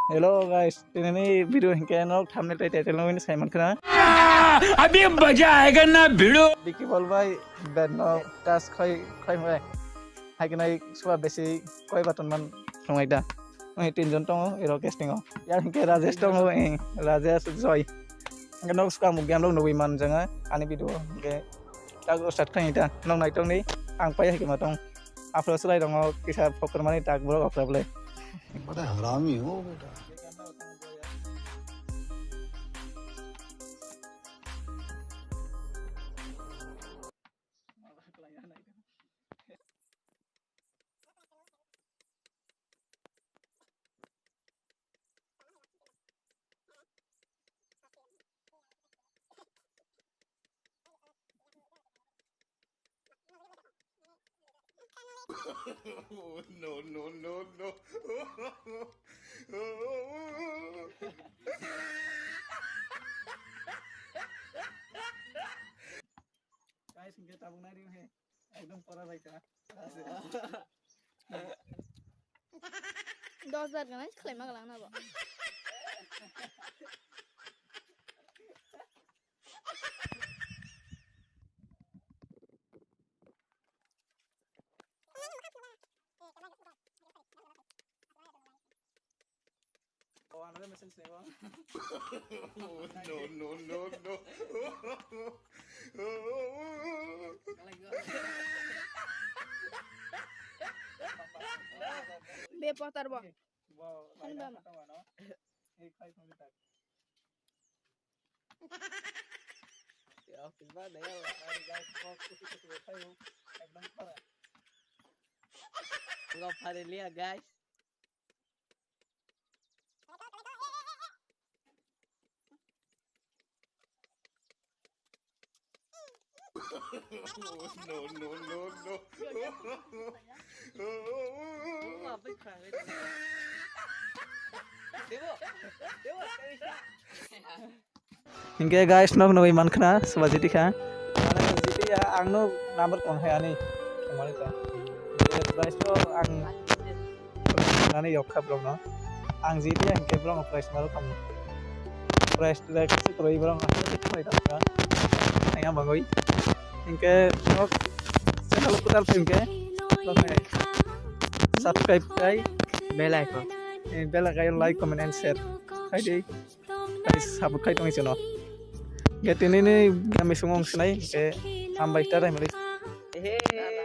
Hello guys, ini video yang nok thumbnail title ini saya mana? अभी मजा आएगा ना भिड़ो Diki bol bay bed no tas koi mulai. Hai kena suara besi koi button man nongai dah. Nongai tinjon tong ero casting o. Yang hingke Rajesh tong Rajesh Joy. Hingke nok suka mugi amlo nuwi man janga ani video hingke tak start kani dah. Nong naik tong ni ang payah hingke matong. Upload selai dong kisah poker mani tak buruk upload boleh. बड़ा हरामी हो बेटा no. Guys, hingke tabung nari he. Ekdom pora baita. 10 bar kan claim magalang na ba Oh, another message nih bang. no be potar ba Wow, Handa lain kata mana? Kai kong kita. Ya, tiba deh ya, guys, kok kita kai ho. Ekdom pora. Nggak pada lihat guys. no. Ngapain kalian? Dewa. Hingke guys nok nuwi man khana swajiti kha. Ana jiti ya angno number kong hai ani. Kemana ta? Guys to ang nani yok khap long no. Ang jiti ya hingke blong price maru kam. Price tu dak se kroi blong asal khoi ta. Aya bangoi. Hingke nok channel putar hingke subscribe kai Bell icon. bell icon like comment and share. Kai dei. Kai sabuk kai tong isono. Get ini nih kami sungguh senai ke sampai start ya,